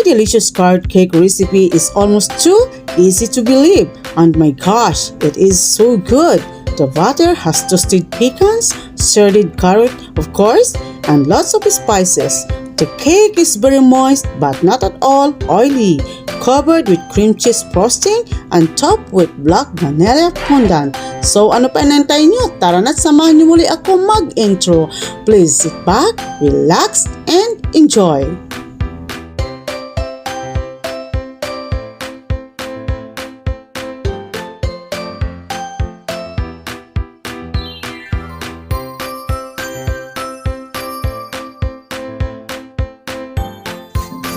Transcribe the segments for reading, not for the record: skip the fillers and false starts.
My delicious carrot cake recipe is almost too easy to believe, and my gosh, it is so good. The batter has toasted pecans, shredded carrot, of course, and lots of spices. The cake is very moist but not at all oily, covered with cream cheese frosting and topped with black vanilla fondant. So ano pa inantay nyo? Tara na't samahan nyo muli ako mag-intro. Please sit back, relax, and enjoy.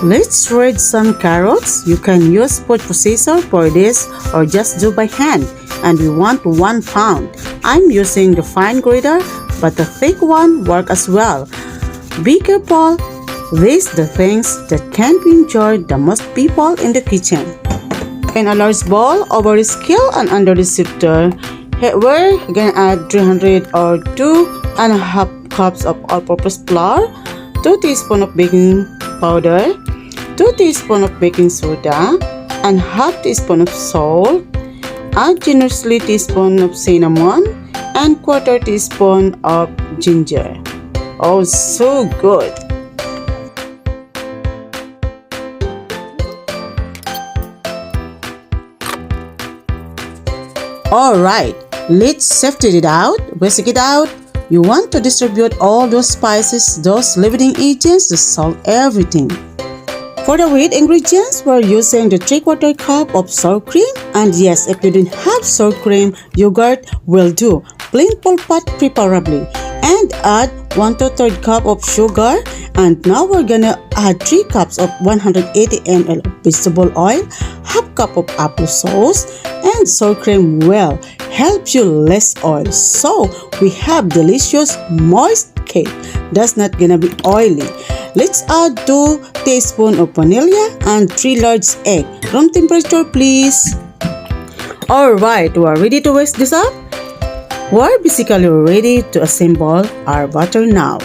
Let's shred some carrots. You can use food processor for this or just do by hand. And we want 1 pound. I'm using the fine grater, but the thick one works as well. Be careful. These are the things that can be enjoyed the most people in the kitchen. In a large bowl, over the scale and under the sifter, we're gonna add 300 or 2.5 cups of all-purpose flour, 2 teaspoons of baking powder, 2 teaspoons of baking soda, and half teaspoon of salt. Add generously teaspoon of cinnamon and quarter teaspoon of ginger. Oh, so good! Alright, let's sift it out, whisk it out. You want to distribute all those spices, those leavening agents, the salt, everything. For the wheat ingredients, we're using the 3/4 cup of sour cream. And yes, if you don't have sour cream, yogurt will do. Plain full-fat preferably. And add 1/3 cup of sugar. And now we're gonna add 3 cups of 180 ml of vegetable oil, half cup of applesauce, and sour cream will help you less oil. So we have delicious moist cake that's not gonna be oily. Let's add 2 teaspoons of vanilla and 3 large eggs. Room temperature, please. Alright, we're ready to whisk this up. We're basically ready to assemble our butter now.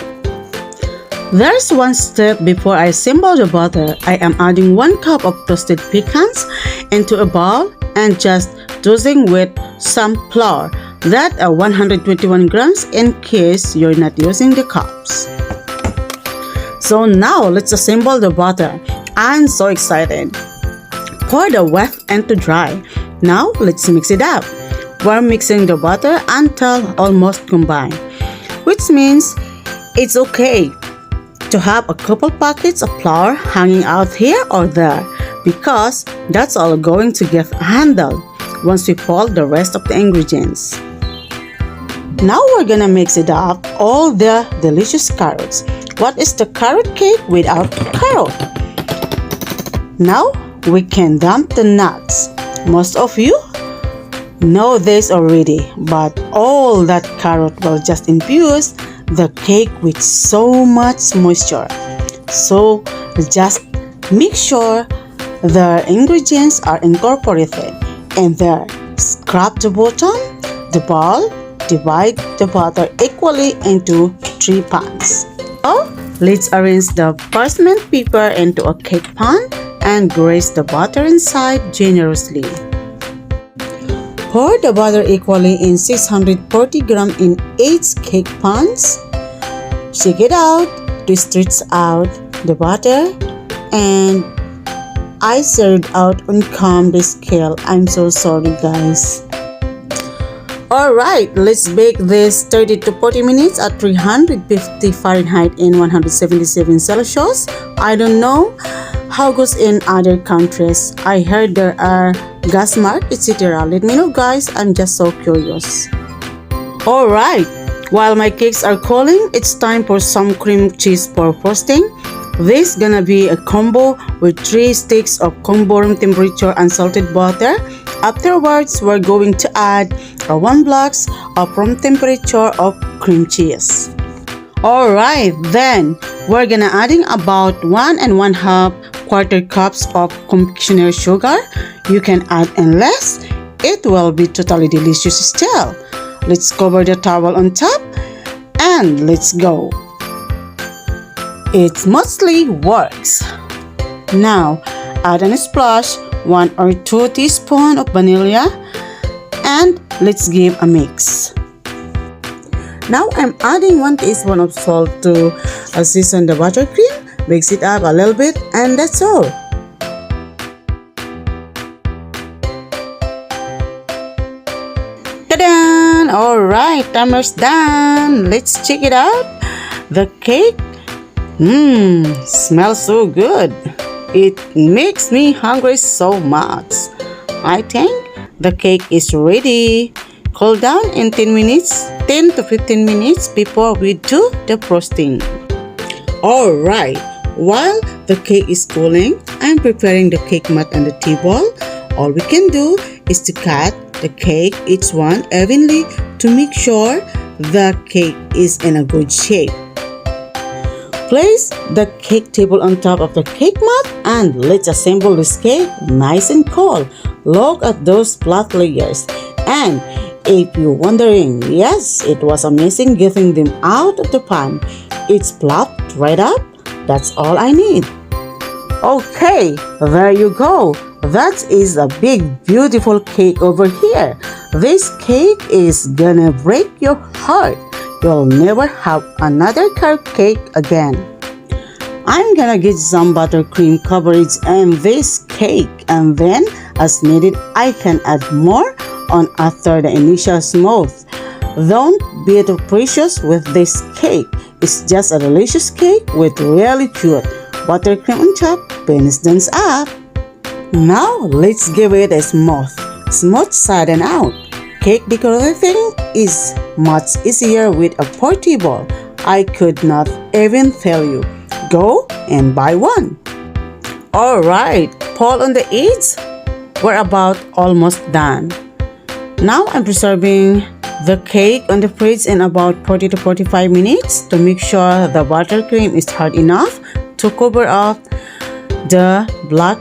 There's one step before I assemble the butter. I am adding 1 cup of toasted pecans into a bowl and just dosing with some flour. That are 121 grams in case you're not using the cups. So now let's assemble the butter. I'm so excited. Pour the wet end to dry. Now let's mix it up. We're mixing the butter until almost combined, which means it's okay to have a couple packets of flour hanging out here or there, because that's all going to get handled once we fold the rest of the ingredients. Now we're gonna mix it up, all the delicious carrots. What is the carrot cake without carrot? Now we can dump the nuts. Most of you know this already, but all that carrot will just infuse the cake with so much moisture. So just make sure the ingredients are incorporated, and there, scrap the bottom, the bowl, divide the butter equally into 3 pans. Now, let's arrange the parchment paper into a cake pan and graze the butter inside generously. Pour the butter equally in 640 grams in 8 cake pans. Shake it out to stretch out the butter, and I served out on the scale. I'm so sorry, guys. Alright, let's bake this 30 to 40 minutes at 350 Fahrenheit in 177 Celsius. I don't know how goes in other countries. I heard there are gas mark, etc. Let me know, guys. I'm just so curious. Alright, while my cakes are cooling, it's time for some cream cheese for frosting. This gonna be a combo with 3 sticks of combo room temperature unsalted butter. Afterwards, we're going to add 1 blocks of room temperature of cream cheese. Alright, then we're gonna adding about 1.5 quarter cups of confectionery sugar. You can add in less. It will be totally delicious still. Let's cover the towel on top and let's go. It mostly works. Now, add a splash 1 or 2 teaspoons of vanilla and let's give a mix. Now I'm adding 1 teaspoon of salt to season the buttercream. Mix it up a little bit and that's all. Ta-da! Alright, timer's done. Let's check it out. The cake, smells so good. It makes me hungry so much. I think the cake is ready. Cool down in 10 to 15 minutes before we do the frosting. Alright, while the cake is cooling, I'm preparing the cake mat and the tea ball. All we can do is to cut the cake each one evenly to make sure the cake is in a good shape. Place the cake table on top of the cake mat and let's assemble this cake nice and cool. Look at those flat layers. And if you're wondering, yes, it was amazing getting them out of the pan. It's plopped right up. That's all I need. Okay, there you go. That is a big, beautiful cake over here. This cake is gonna break your heart. You'll never have another carrot cake again. I'm gonna get some buttercream coverage in this cake and then as needed I can add more on after the initial smooth. Don't be too precious with this cake. It's just a delicious cake with really cute buttercream on top, penis dance up. Now let's give it a smooth side and out. Cake decorating is much easier with a portable. I could not even tell you. Go and buy one. Alright, pull on the edge. We're about almost done. Now I'm preserving the cake on the fridge in about 40 to 45 minutes to make sure the buttercream is hard enough to cover up the black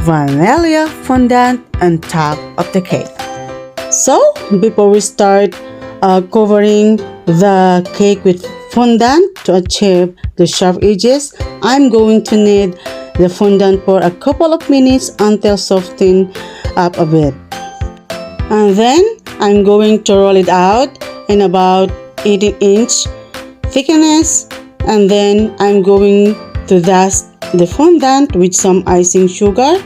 vanilla fondant on top of the cake. So before we start covering the cake with fondant to achieve the sharp edges, I'm going to knead the fondant for a couple of minutes until soften up a bit. And then I'm going to roll it out in about 18-inch thickness, and then I'm going to dust the fondant with some icing sugar,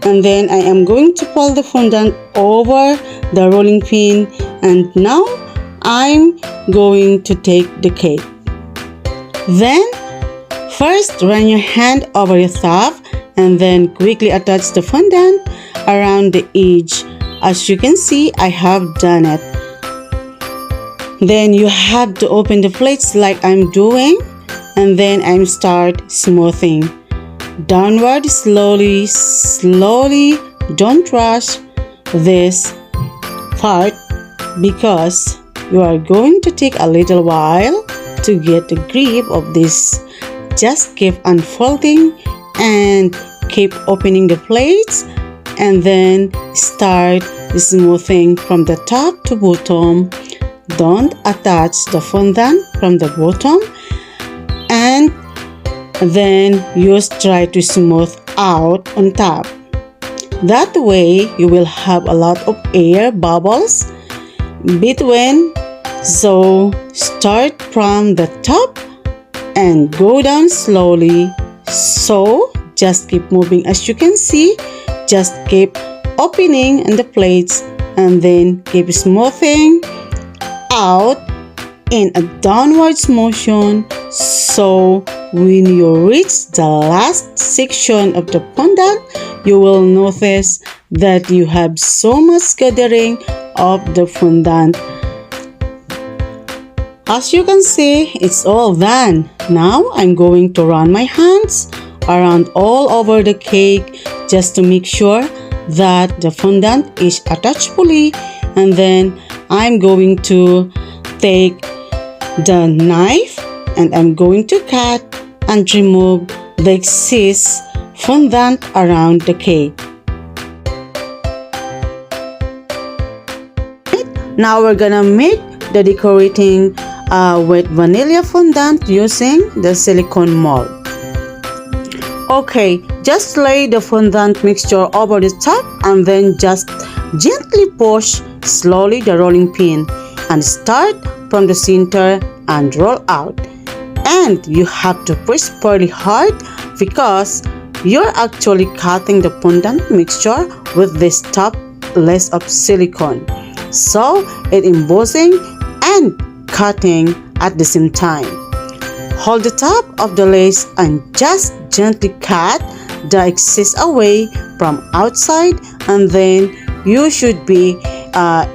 and then I am going to pull the fondant over the rolling pin, and now I'm going to take the cake. Then first run your hand over your top and then quickly attach the fondant around the edge. As you can see, I have done it. Then you have to open the plates like I'm doing, and then I'm start smoothing downward slowly. Don't rush this part because you are going to take a little while to get the grip of this. Just keep unfolding and keep opening the plates and then start smoothing from the top to bottom. Don't attach the fondant from the bottom, and then just try to smooth out on top. That way you will have a lot of air bubbles between. So start from the top and go down slowly. So just keep moving. As you can see, just keep opening in the plates and then keep smoothing out in a downwards motion. So when you reach the last section of the fondant, you will notice that you have so much gathering of the fondant. As you can see, it's all done. Now I'm going to run my hands around all over the cake just to make sure that the fondant is attached fully, and then I'm going to take the knife and I'm going to cut and remove the excess fondant around the cake. Now we're gonna make the decorating with vanilla fondant using the silicone mold. Okay, just lay the fondant mixture over the top and then just gently push slowly the rolling pin and start from the center and roll out. And you have to push pretty hard because you're actually cutting the fondant mixture with this top layer of silicone. So it's embossing and cutting at the same time. Hold the top of the lace and just gently cut the excess away from outside, and then you should be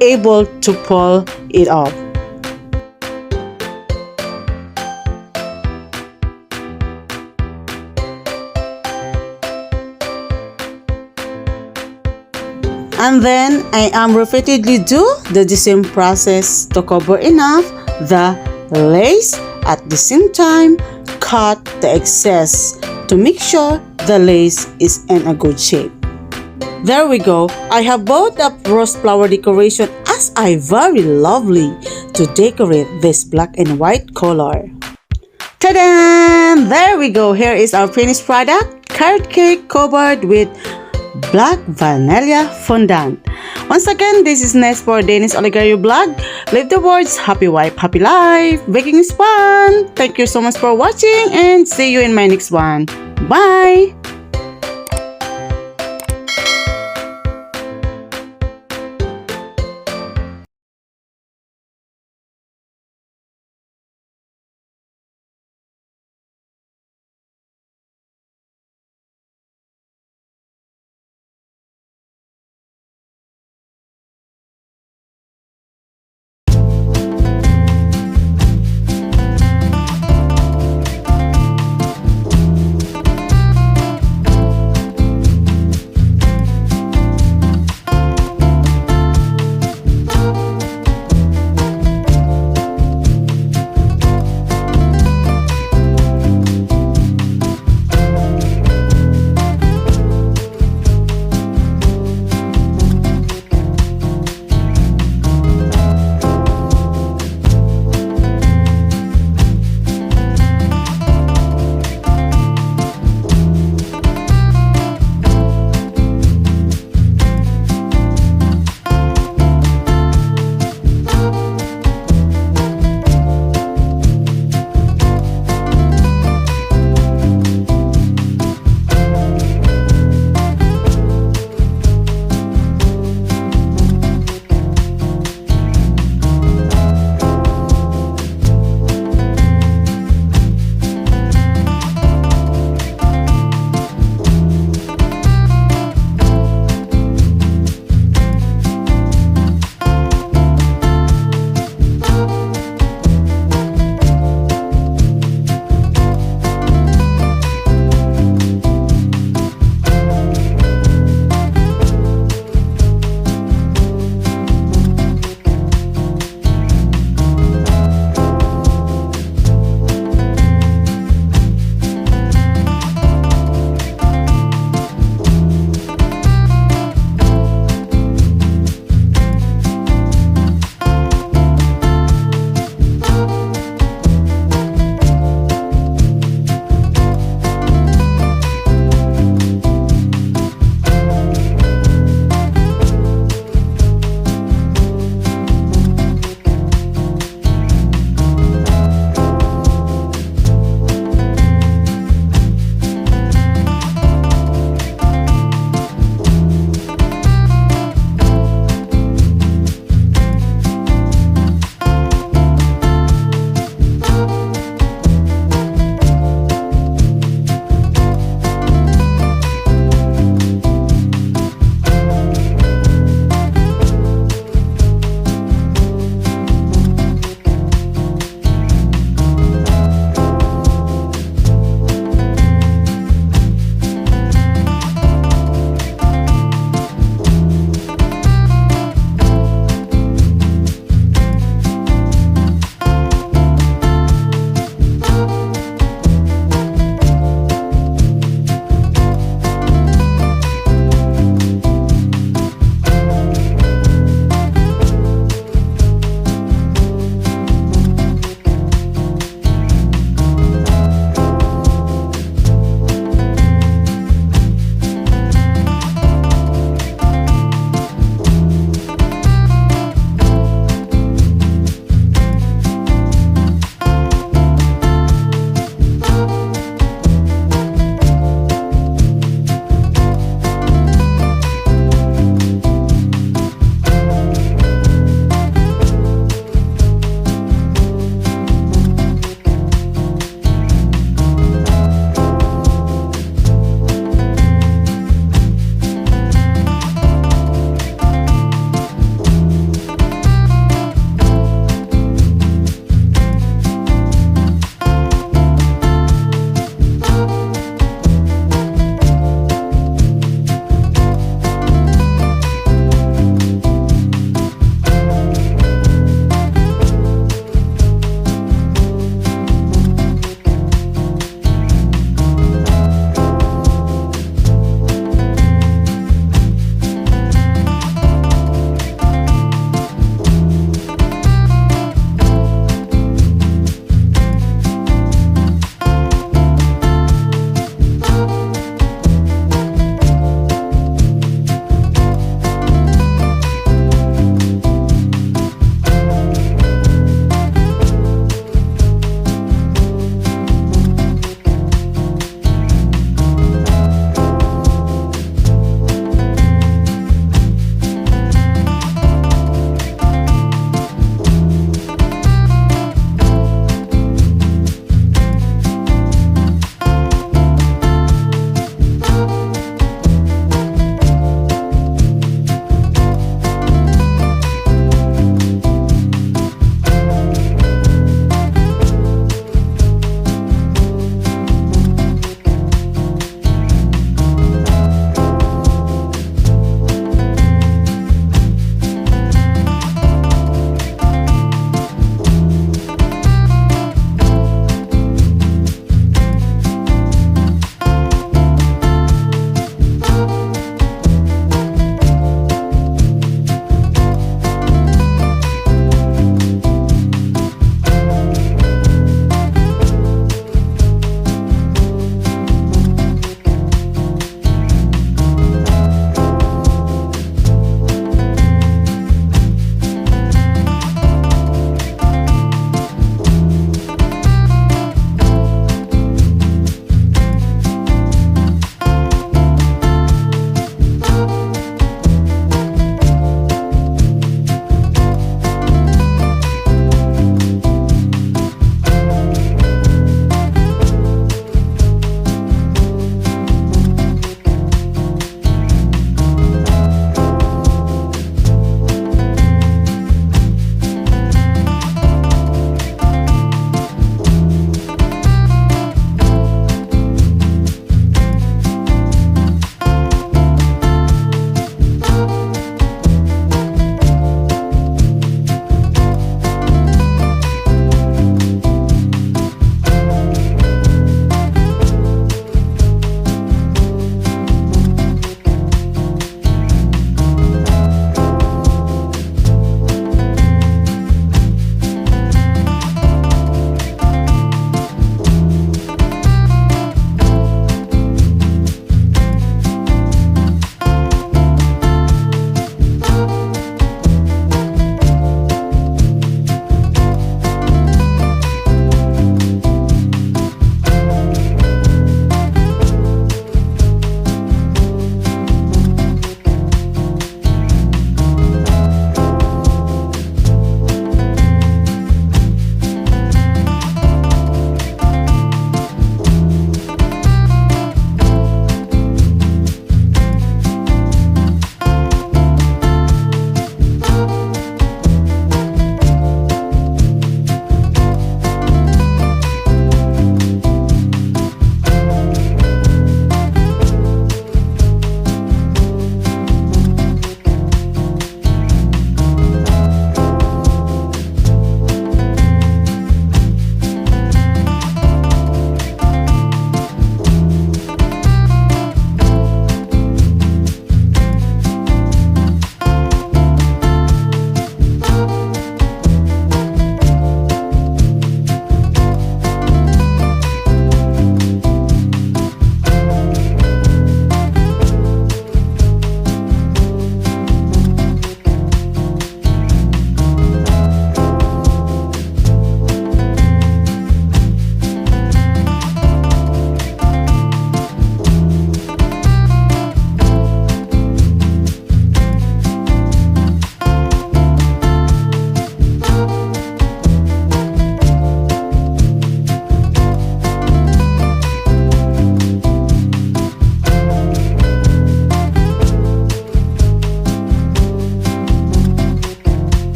able to pull it off. And then I am repeatedly do the same process to cover enough the lace. At the same time, cut the excess to make sure the lace is in a good shape. There we go. I have bought a rose flower decoration as I very lovely to decorate this black and white color. Ta-da! There we go. Here is our finished product. Carrot cake covered with black vanilla fondant. Once again, this is Ness for Dennis Oligario Vlog. Leave the words happy wife, happy life. Baking is fun. Thank you so much for watching and see you in my next one. Bye!